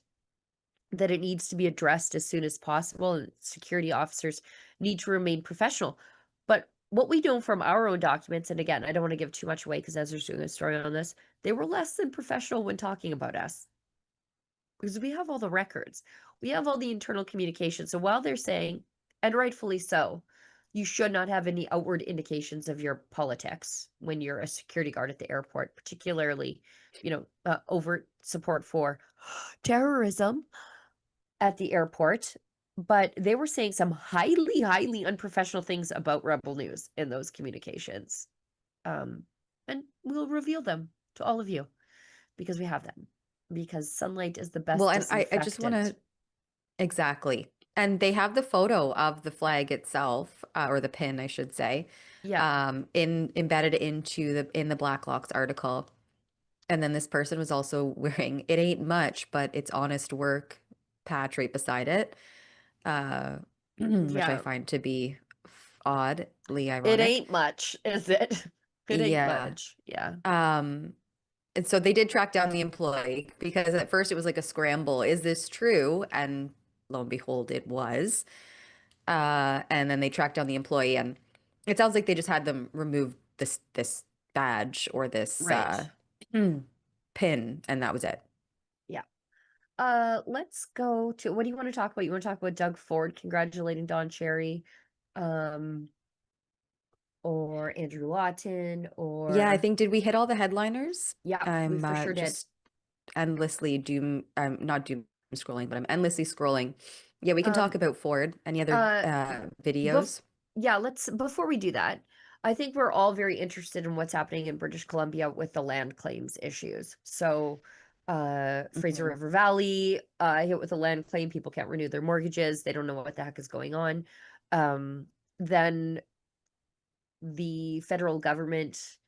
that it needs to be addressed as soon as possible, and security officers need to remain professional. But what we know from our own documents, and again, I don't want to give too much away because Ezra's doing a story on this, they were less than professional when talking about us. Because we have all the records. We have all the internal communication. So while they're saying, and rightfully so, you should not have any outward indications of your politics when you're a security guard at the airport, particularly, overt support for terrorism at the airport. But they were saying some highly, highly unprofessional things about Rebel News in those communications. And we'll reveal them to all of you because we have them. Because sunlight is the best Well, and I just want to, disinfectant. exactly. And they have the photo of the flag itself, or the pin, I should say, Yeah. embedded into the Blacklocks article. And then this person was also wearing, it ain't much, but it's honest work patch right beside it, which I find to be oddly ironic. It ain't much, is it? It ain't Yeah. much. Yeah. And so they did track down the employee because at first it was like a scramble. Is this true? And lo and behold, it was. And then they tracked down the employee, and it sounds like they just had them remove this badge or this Right. pin, and that was it. Yeah. Let's go to, what do you want to talk about? You want to talk about Doug Ford congratulating Don Cherry, or Andrew Lawton, or Yeah, I think, did we hit all the headliners? yeah, we I'm for sure did. just endlessly not doom scrolling, but I'm endlessly scrolling. Yeah, we can talk about Ford. Any other videos? Yeah, before we do that, I think we're all very interested in what's happening in British Columbia with the land claims issues. So Fraser River Valley hit with a land claim. People can't renew their mortgages. They don't know what the heck is going on. Then the federal government,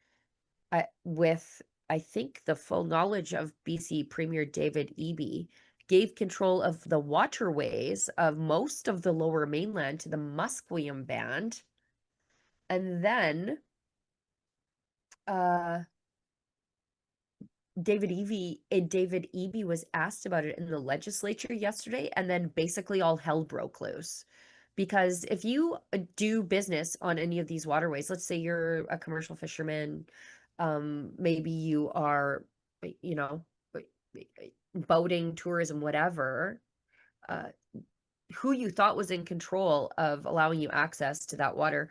with I think the full knowledge of BC Premier David Eby, gave control of the waterways of most of the Lower Mainland to the Musqueam Band. And then David Eby was asked about it in the legislature yesterday, and then basically all hell broke loose. Because if you do business on any of these waterways, let's say you're a commercial fisherman, maybe you are, you know, boating, tourism, whatever, who you thought was in control of allowing you access to that water,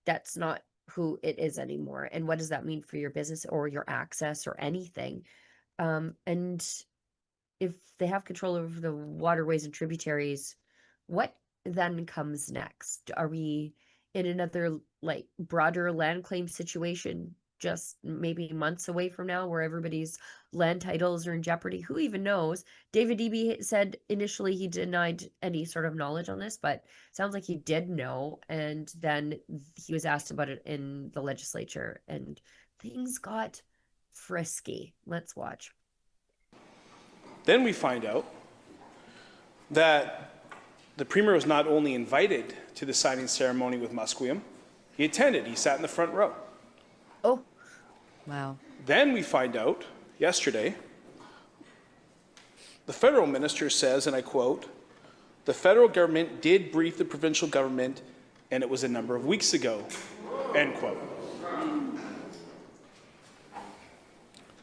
that's not who it is anymore. And what does that mean for your business or your access or anything? And if they have control over the waterways and tributaries, what then comes next? Are we in another like broader land claim situation just maybe months away from now where everybody's land titles are in jeopardy? Who even knows? David Eby said initially he denied any sort of knowledge on this, but sounds like he did know. And then he was asked about it in the legislature and things got frisky. Let's watch. Then we find out that the Premier was not only invited to the signing ceremony with Musqueam, he attended. He sat in the front row. Oh. Wow. Then we find out, yesterday, the federal minister says, and I quote, "The federal government did brief the provincial government, and it was a number of weeks ago," end quote.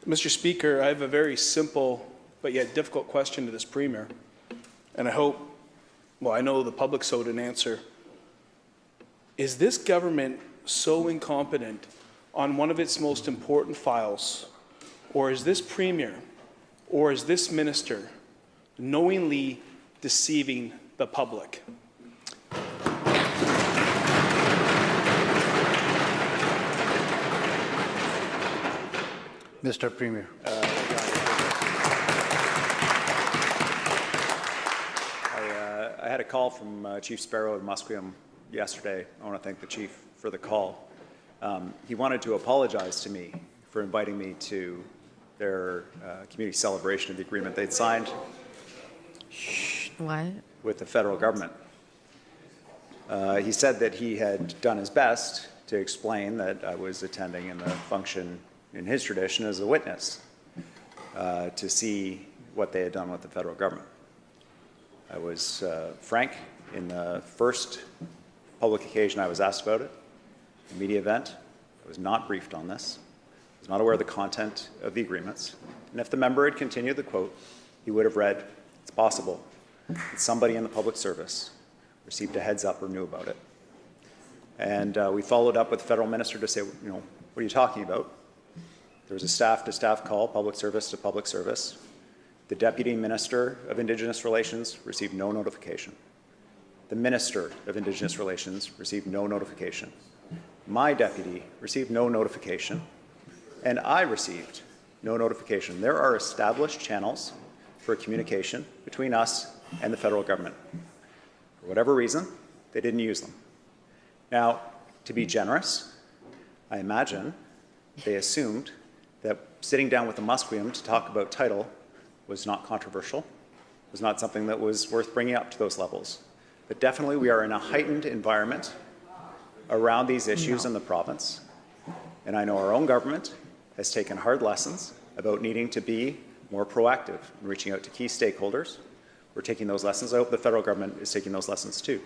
Mr. Speaker, I have a very simple but yet difficult question to this Premier, and I hope, well, I know the public's owed an answer. Is this government so incompetent on one of its most important files, or is this Premier, or is this Minister knowingly deceiving the public? Mr. Premier. I had a call from Chief Sparrow in Musqueam yesterday. I want to thank the Chief for the call. He wanted to apologize to me for inviting me to their community celebration of the agreement they'd signed What? with the federal government. He said that he had done his best to explain that I was attending in the function in his tradition as a witness to see what they had done with the federal government. I was frank in the first public occasion I was asked about it, a media event. I was not briefed on this. I was not aware of the content of the agreements. And if the member had continued the quote, he would have read, "It's possible that somebody in the public service received a heads up or knew about it." And we followed up with the federal minister to say, you know, what are you talking about? There was a staff-to-staff call, public service to public service. The Deputy Minister of Indigenous Relations received no notification. The Minister of Indigenous Relations received no notification. My deputy received no notification, and I received no notification. There are established channels for communication between us and the federal government. For whatever reason, they didn't use them. Now, to be generous, I imagine they assumed that sitting down with the Musqueam to talk about title was not controversial, was not something that was worth bringing up to those levels. But definitely we are in a heightened environment around these issues in the province. And I know our own government has taken hard lessons about needing to be more proactive in reaching out to key stakeholders. We're taking those lessons. I hope the federal government is taking those lessons too.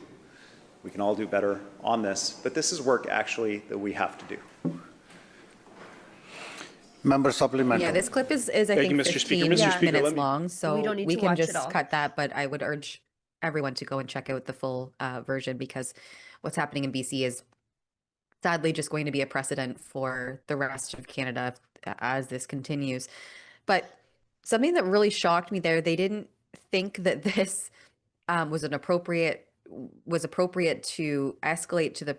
We can all do better on this, but this is work actually that we have to do. Member supplementary. Yeah, this clip is I Thank think you, Mr. Speaker. 15 Mr. Speaker, minutes long, so We don't need we to can watch it just all. cut that, but I would urge everyone to go and check out the full version because what's happening in BC is sadly just going to be a precedent for the rest of Canada as this continues. But something that really shocked me there, they didn't think that this was appropriate to escalate to the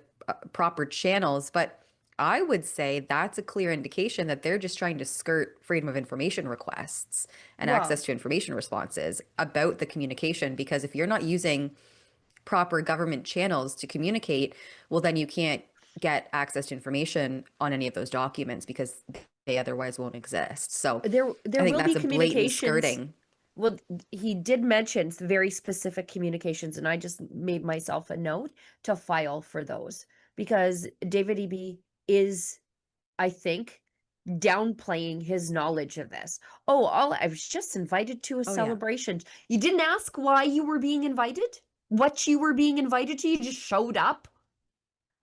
proper channels, but I would say that's a clear indication that they're just trying to skirt freedom of information requests and access Well, to information responses about the communication. Because if you're not using proper government channels to communicate, well, then you can't get access to information on any of those documents because they otherwise won't exist. So there I think will be that's a blatant communications. skirting. Well, he did mention very specific communications, and I just made myself a note to file for those because David Eby is, I think, downplaying his knowledge of this. Oh, I was just invited to a Oh, yeah. celebration. You didn't ask why you were being invited? What you were being invited to? You just showed up?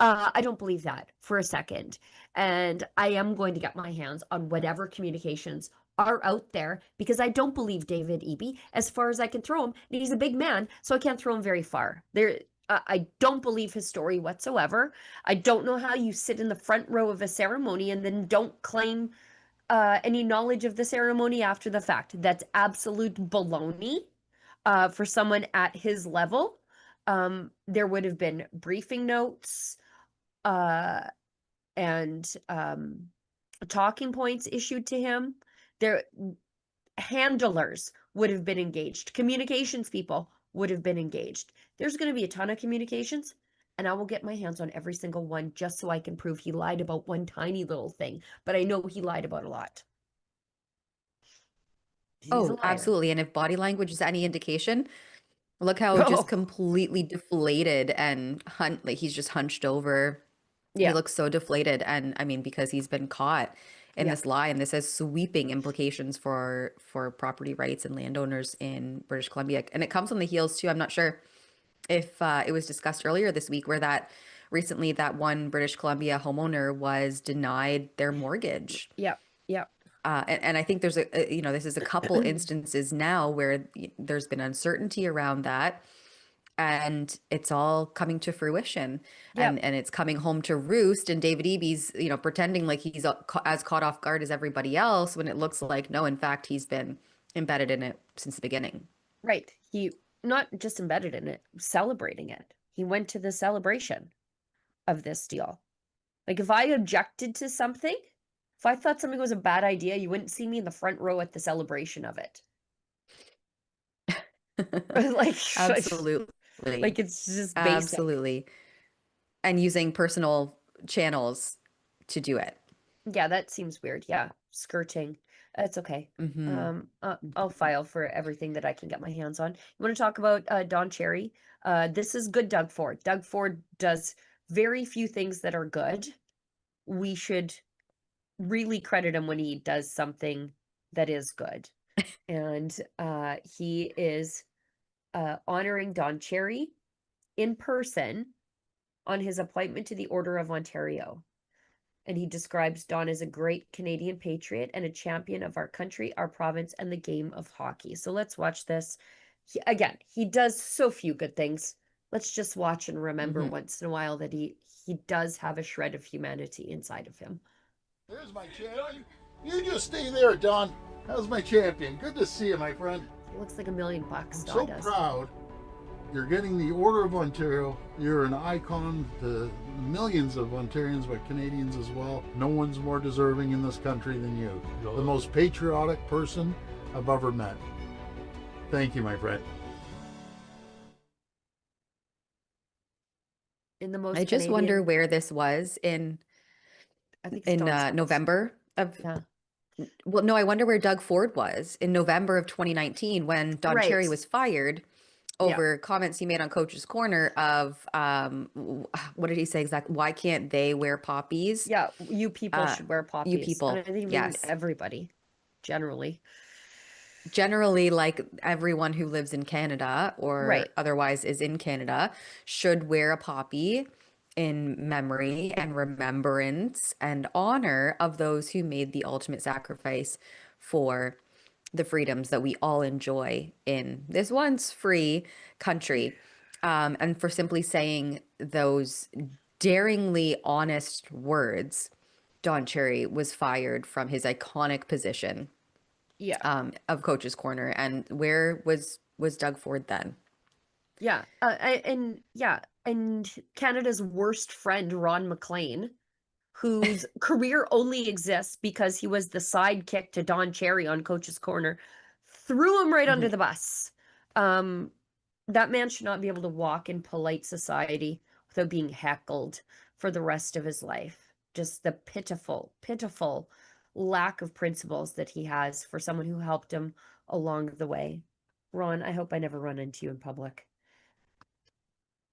I don't believe that for a second. And I am going to get my hands on whatever communications are out there because I don't believe David Eby as far as I can throw him. And he's a big man, so I can't throw him very far. I don't believe his story whatsoever. I don't know how you sit in the front row of a ceremony and then don't claim any knowledge of the ceremony after the fact. That's absolute baloney for someone at his level. There would have been briefing notes uh, and talking points issued to him. Their handlers would have been engaged. Communications people would have been engaged. There's going to be a ton of communications, and I will get my hands on every single one just so I can prove he lied about one tiny little thing. But I know he lied about a lot. He's a Oh, liar. absolutely. And if body language is any indication, look how just completely deflated and like he's just hunched over. Yeah. He looks so deflated. And I mean, because he's been caught in Yeah. this lie, and this has sweeping implications for property rights and landowners in British Columbia. And it comes on the heels too. I'm not sure if it was discussed earlier this week where that recently that one British Columbia homeowner was denied their mortgage. Yeah. Yeah. And I think there's this is a couple instances now where there's been uncertainty around that, and it's all coming to fruition, Yep. and it's coming home to roost. And David Eby's, pretending like he's as caught off guard as everybody else, when it looks like no, in fact, he's been embedded in it since the beginning. Right. He not just embedded in it, celebrating it. He went to the celebration of this deal. Like if I objected to something, if I thought something was a bad idea, you wouldn't see me in the front row at the celebration of it. Like Absolutely. like it's just basic. Absolutely. And using personal channels to do it. Yeah, that seems weird. Yeah, skirting. That's okay. Mm-hmm. I'll file for everything that I can get my hands on. You want to talk about Don Cherry? This is good Doug Ford. Doug Ford does very few things that are good. We should really credit him when he does something that is good. And he is honoring Don Cherry in person on his appointment to the Order of Ontario. And he describes Don as a great Canadian patriot and a champion of our country, our province, and the game of hockey. So let's watch this. He does so few good things. Let's just watch and remember once in a while that he does have a shred of humanity inside of him. There's my champion. You just stay there, Don. How's my champion? Good to see you, my friend. It looks like $1 million. I'm so proud. You're getting the Order of Ontario. You're an icon to millions of Ontarians, but Canadians as well. No one's more deserving in this country than you. The most patriotic person I've ever met. Thank you, my friend. In the most I just Canadian, wonder where this was in I think it's Don's house. November of. Yeah. Well, no, I wonder where Doug Ford was in November of 2019 when Don Cherry Right. was fired over comments he made on Coach's Corner of what did he say exactly? Why can't they wear poppies? Yeah, you people should wear poppies. You people, And I think yes. everybody, generally. Generally, like everyone who lives in Canada or Right. otherwise is in Canada should wear a poppy in memory and remembrance and honor of those who made the ultimate sacrifice for the freedoms that we all enjoy in this once free country. And for simply saying those daringly honest words, Don Cherry was fired from his iconic position of Coach's Corner. And where was Doug Ford then? Yeah. And Canada's worst friend, Ron MacLean, whose career only exists because he was the sidekick to Don Cherry on Coach's Corner, threw him right under the bus. That man should not be able to walk in polite society without being heckled for the rest of his life. Just the pitiful, pitiful lack of principles that he has for someone who helped him along the way. Ron, I hope I never run into you in public.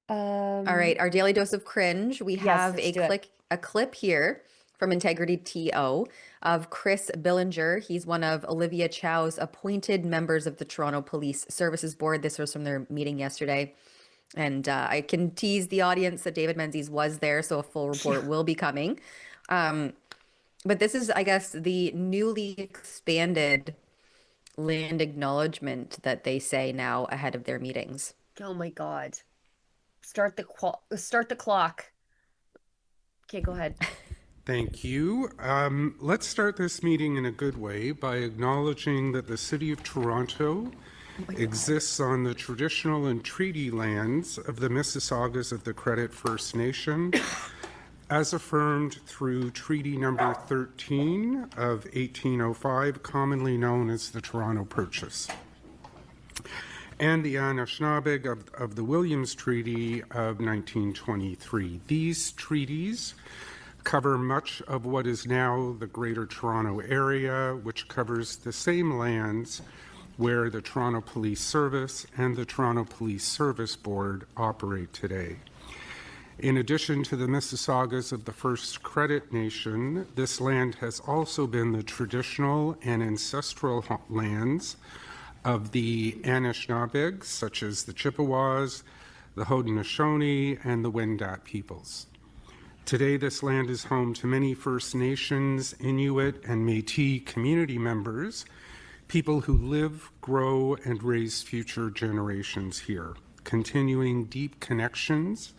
All right, our daily dose of cringe. We Yes, have let's do it. a clip here from Integrity TO of Chris Billinger. He's one of Olivia Chow's appointed members of the Toronto Police Services Board. This was from their meeting yesterday. And I can tease the audience that David Menzies was there, so a full report will be coming. But this is, I guess, the newly expanded land acknowledgement that they say now ahead of their meetings. Oh my God. Start the clock. Okay, go ahead. Thank you. Let's start this meeting in a good way by acknowledging that the City of Toronto exists on the traditional and treaty lands of the Mississaugas of the Credit First Nation, as affirmed through Treaty Number 13 of 1805, commonly known as the Toronto Purchase, and the Anishinaabe of the Williams Treaty of 1923. These treaties cover much of what is now the Greater Toronto Area, which covers the same lands where the Toronto Police Service and the Toronto Police Service Board operate today. In addition to the Mississaugas of the First Credit Nation, this land has also been the traditional and ancestral lands of the Anishinaabeg, such as the Chippewas, the Haudenosaunee, and the Wendat peoples. Today, this land is home to many First Nations, Inuit, and Métis community members, people who live, grow, and raise future generations here, continuing deep connections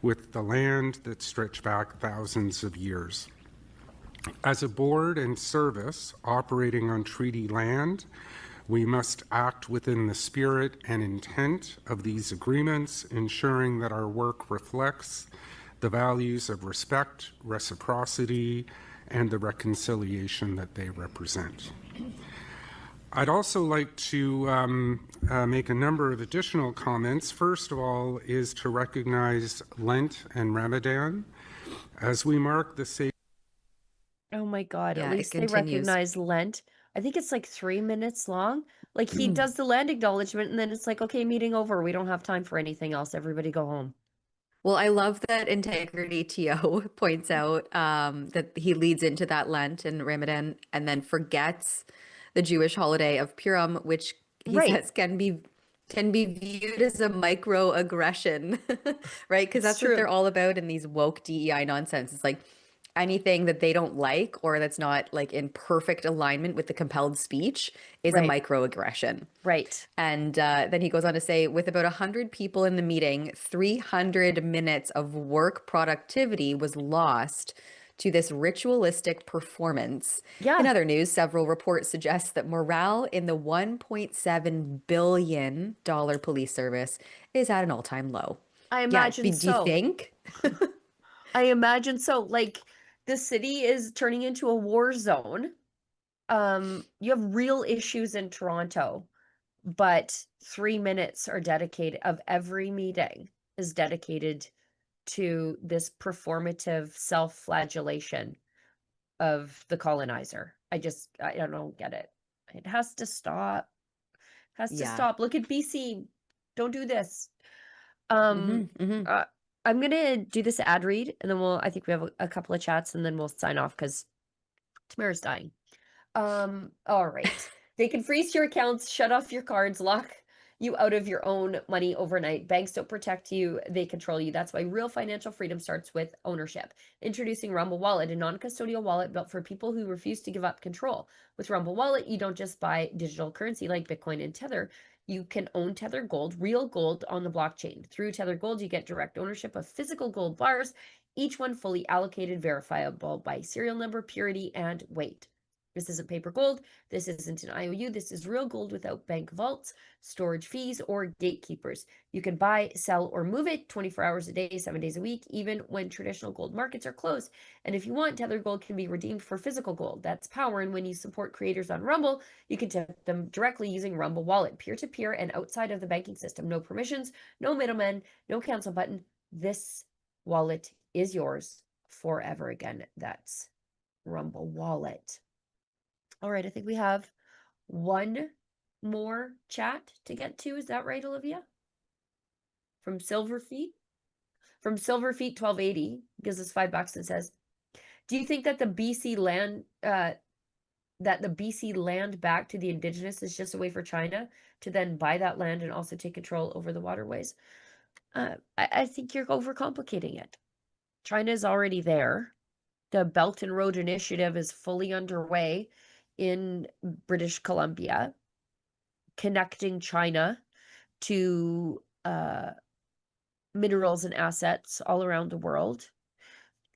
with the land that stretch back thousands of years. As a board and service operating on treaty land, we must act within the spirit and intent of these agreements, ensuring that our work reflects the values of respect, reciprocity, and the reconciliation that they represent. I'd also like to make a number of additional comments. First of all is to recognize Lent and Ramadan as we mark the sacred. Oh my God, Yeah, at it least they continues. recognize Lent. I think it's like 3 minutes long. Like he does the land acknowledgement and then it's like, okay, meeting over. We don't have time for anything else. Everybody go home. Well, I love that Integrity TO points out that he leads into that Lent and Ramadan and then forgets the Jewish holiday of Purim, which he Right. says can be viewed as a microaggression, right? Because that's what they're all about in these woke DEI nonsense. It's like anything that they don't like or that's not like in perfect alignment with the compelled speech is a microaggression. Right. And then he goes on to say, with about 100 people in the meeting, 300 minutes of work productivity was lost to this ritualistic performance. Yeah. In other news, several reports suggest that morale in the $1.7 billion police service is at an all-time low. I imagine Do so. you think? I imagine so. Like the city is turning into a war zone. You have real issues in Toronto, but 3 minutes are dedicated of every meeting is dedicated to this performative self-flagellation of the colonizer. I don't get it. It has to stop. Has to Yeah. stop. Look at BC. Don't do this. Mhm, mhm. I'm gonna do this ad read, and then I think we have a couple of chats, and then we'll sign off because Tamara's dying. All right. They can freeze your accounts, shut off your cards, lock you out of your own money overnight. Banks don't protect you, they control you. That's why real financial freedom starts with ownership. Introducing Rumble Wallet, a non-custodial wallet built for people who refuse to give up control. With Rumble Wallet, you don't just buy digital currency like Bitcoin and Tether. You can own Tether Gold, real gold on the blockchain. Through Tether Gold, you get direct ownership of physical gold bars, each one fully allocated, verifiable by serial number, purity, and weight. This isn't paper gold. This isn't an IOU. This is real gold without bank vaults, storage fees, or gatekeepers. You can buy, sell, or move it 24 hours a day, 7 days a week, even when traditional gold markets are closed. And if you want, Tether Gold can be redeemed for physical gold. That's power. And when you support creators on Rumble, you can tip them directly using Rumble Wallet, peer-to-peer and outside of the banking system. No permissions, no middlemen, no cancel button. This wallet is yours forever. Again, that's Rumble Wallet. All right, I think we have one more chat to get to. Is that right, Olivia? From Silverfeet? From Silverfeet 1280 gives us $5 and says, do you think that the BC land back to the indigenous is just a way for China to then buy that land and also take control over the waterways? I think you're overcomplicating it. China is already there. The Belt and Road Initiative is fully underway in British Columbia, connecting China to minerals and assets all around the world.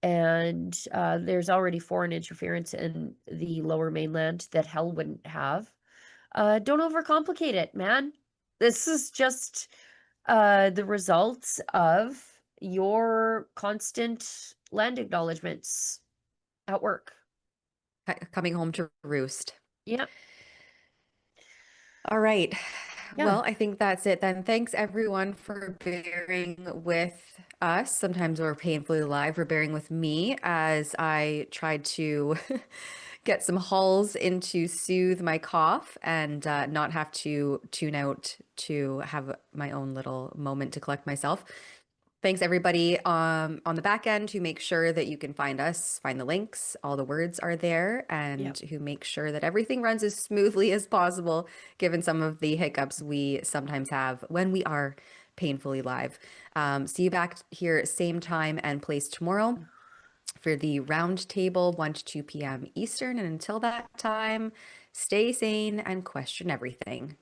And there's already foreign interference in the Lower Mainland that hell wouldn't have. Don't overcomplicate it, man. This is just the results of your constant land acknowledgements at work. Coming home to roost. Yeah. All right. Yeah. Well, I think that's it then. Thanks everyone for bearing with us. Sometimes we're painfully live, for bearing with me as I tried to get some hulls in to soothe my cough and not have to tune out to have my own little moment to collect myself. Thanks everybody on the back end who make sure that you can find us, find the links, all the words are there, and who make sure that everything runs as smoothly as possible, given some of the hiccups we sometimes have when we are painfully live. See you back here same time and place tomorrow for the round table, 1 to 2 p.m. Eastern. And until that time, stay sane and question everything.